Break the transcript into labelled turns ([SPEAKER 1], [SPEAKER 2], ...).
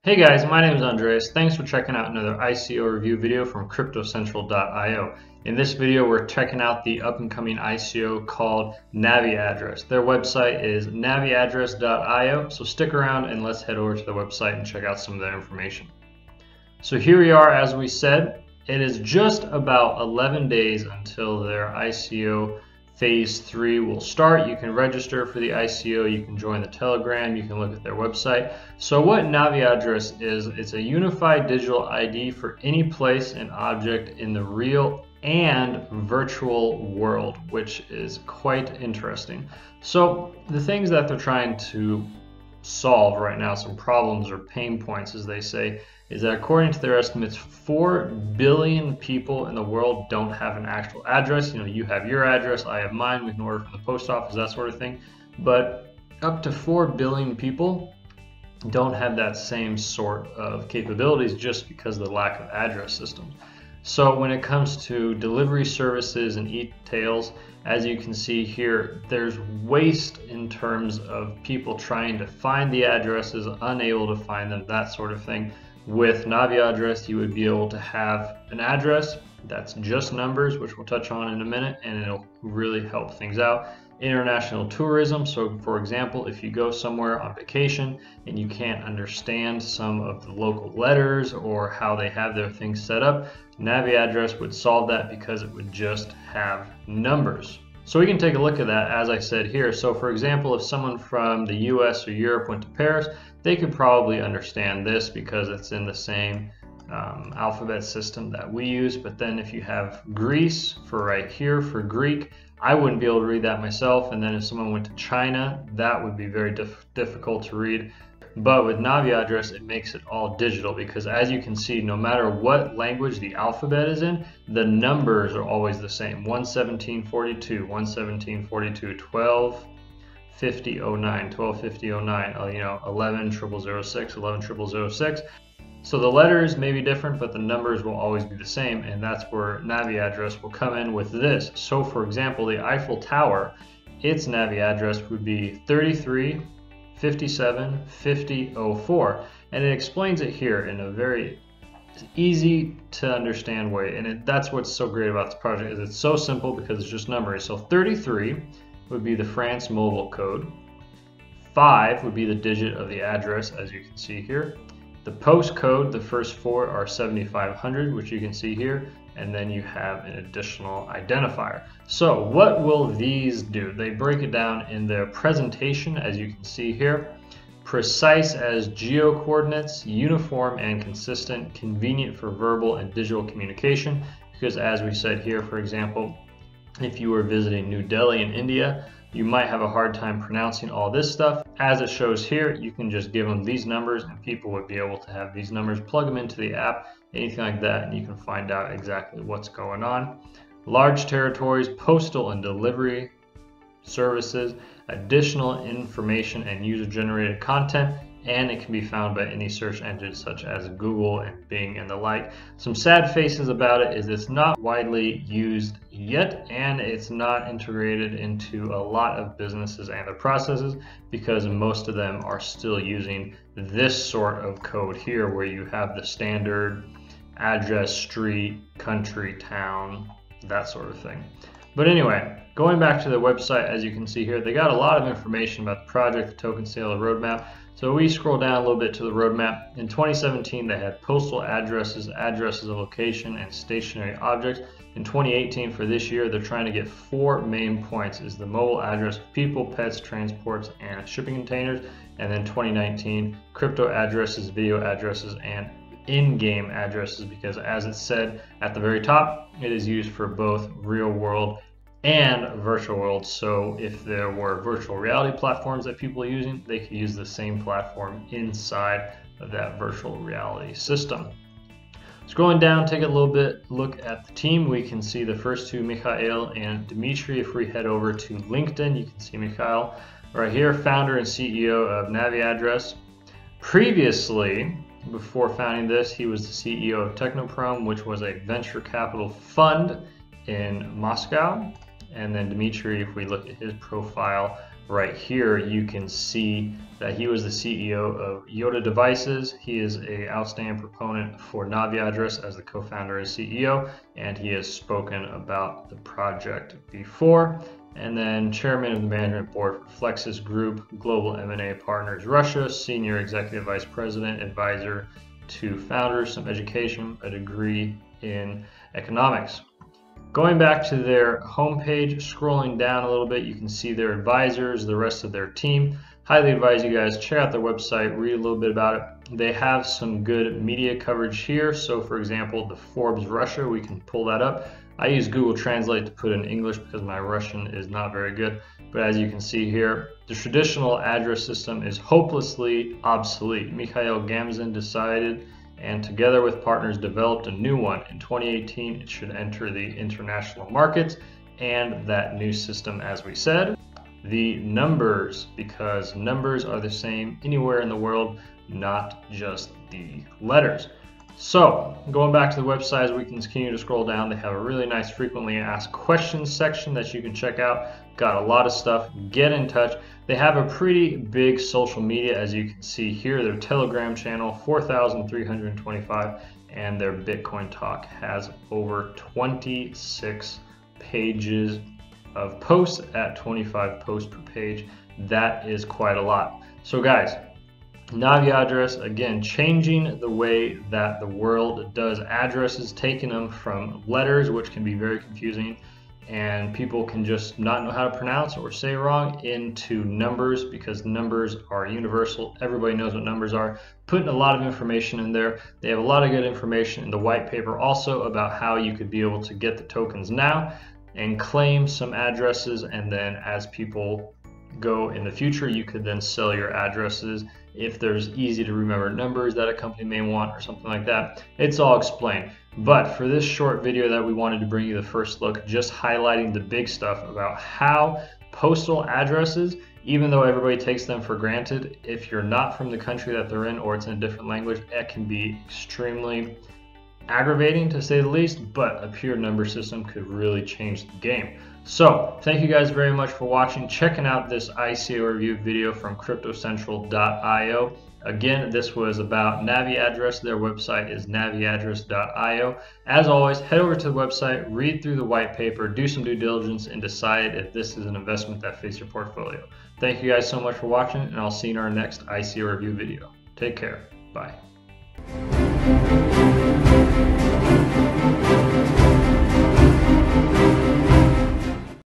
[SPEAKER 1] Hey guys, my name is Andres. Thanks for checking out another ICO review video from CryptoCentral.io. In this video, we're checking out the up-and-coming ICO called NAVIADDRESS. Their website is NAVIADDRESS.io, so stick around and let's head over to the website and check out some of their information. So here we are, as we said, it is just about 11 days until their ICO Phase 3 will start. You can register for the ICO, you can join the Telegram, you can look at their website. So what NAVIADDRESS is, it's a unified digital ID for any place and object in the real and virtual world, which is quite interesting. So the things that they're trying to solve right now, some problems or pain points as they say, is that according to their estimates, 4 billion people in the world don't have an actual address. You know, you have your address, I have mine, we can order from the post office, that sort of thing. But up to 4 billion people don't have that same sort of capabilities just because of the lack of address systems. So when it comes to delivery services and e-tails, as you can see here, there's waste in terms of people trying to find the addresses, unable to find them, that sort of thing. With NAVIADDRESS, you would be able to have an address that's just numbers, which we'll touch on in a minute, and it'll really help things out. International tourism, so for example, if you go somewhere on vacation and you can't understand some of the local letters or how they have their things set up, NAVIADDRESS would solve that because it would just have numbers. So we can take a look at that, as I said here. So for example, if someone from the US or Europe went to Paris, they could probably understand this because it's in the same alphabet system that we use. But then if you have Greece for right here for Greek, I wouldn't be able to read that myself. And then if someone went to China, that would be very difficult to read. But with NAVIADDRESS, it makes it all digital because, as you can see, no matter what language the alphabet is in, the numbers are always the same. 11742, 11742, 125009, 125009, you know, 11006, 11006. So the letters may be different, but the numbers will always be the same, and that's where NAVIADDRESS will come in with this. So for example, the Eiffel Tower, its NAVIADDRESS would be 33575004, and it explains it here in a very easy to understand way. And that's what's so great about this project, is it's so simple because it's just numbers. So 33 would be the France mobile code, 5 would be the digit of the address, as you can see here. The postcode, the first 4 are 7500, which you can see here, and then you have an additional identifier. So what will these do? They break it down in their presentation, as you can see here. Precise as geo coordinates, uniform and consistent, convenient for verbal and digital communication, because as we said here, for example, if you were visiting New Delhi in India, you might have a hard time pronouncing all this stuff. As it shows here, you can just give them these numbers and people would be able to have these numbers, plug them into the app, anything like that, and you can find out exactly what's going on. Large territories, postal and delivery services, additional information and user-generated content, and it can be found by any search engine such as Google and Bing and the like. Some sad faces about it is it's not widely used yet, and it's not integrated into a lot of businesses and their processes because most of them are still using this sort of code here, where you have the standard address, street, country, town, that sort of thing. But anyway, going back to the website, as you can see here, they got a lot of information about the project, the token sale, the roadmap. So we scroll down a little bit to the roadmap. In 2017, they had postal addresses, addresses of location, and stationary objects. In 2018, for this year, they're trying to get 4 main points: is the mobile address of people, pets, transports, and shipping containers. And then 2019, crypto addresses, video addresses, and in-game addresses, because as it said at the very top, it is used for both real world and virtual world. So if there were virtual reality platforms that people are using, they could use the same platform inside of that virtual reality system. Scrolling down, take a little bit look at the team. We can see the first two, Mikhail and Dmitry. If we head over to LinkedIn, you can see Mikhail right here, founder and CEO of NAVIADDRESS. Previously, before founding this, he was the CEO of Technoprom, which was a venture capital fund in Moscow. And then Dmitry, if we look at his profile, right here you can see that he was the CEO of Yoda Devices. He is an outstanding proponent for NAVIADDRESS as the co-founder and CEO, and he has spoken about the project before. And then chairman of the management board for Flexus Group, Global M&A Partners Russia, senior executive vice president, advisor to founders, some education, a degree in economics. Going back to their homepage, scrolling down a little bit, you can see their advisors, the rest of their team. Highly advise you guys check out their website, read a little bit about it. They have some good media coverage here. So for example, the Forbes Russia, we can pull that up. I use Google Translate to put in English because my Russian is not very good. But as you can see here, the traditional address system is hopelessly obsolete. Mikhail Gamzin decided and together with partners developed a new one. In 2018, it should enter the international markets, and that new system, as we said, the numbers, because numbers are the same anywhere in the world, not just the letters. So going back to the website, as we continue to scroll down, they have a really nice frequently asked questions section that you can check out. Got a lot of stuff. Get in touch. They have a pretty big social media, as you can see here. Their Telegram channel, 4,325, and their Bitcoin Talk has over 26 pages of posts at 25 posts per page. That is quite a lot. So guys, NAVIADDRESS, again, changing the way that the world does addresses, taking them from letters, which can be very confusing, and people can just not know how to pronounce or say wrong, into numbers, because numbers are universal. Everybody knows what numbers are. Putting a lot of information in there. They have a lot of good information in the white paper also about how you could be able to get the tokens now and claim some addresses, and then as people go in the future, you could then sell your addresses if there's easy to remember numbers that a company may want or something like that. It's all explained. But for this short video that we wanted to bring you the first look, just highlighting the big stuff about how postal addresses, even though everybody takes them for granted, if you're not from the country that they're in or it's in a different language, it can be extremely aggravating to say the least, but a pure number system could really change the game. So thank you guys very much for watching, checking out this ICO review video from cryptocentral.io. Again, this was about NAVIADDRESS. Their website is naviaddress.io. As always, head over to the website, read through the white paper, do some due diligence, and decide if this is an investment that fits your portfolio. Thank you guys so much for watching, and I'll see you in our next ICO review video. Take care. Bye.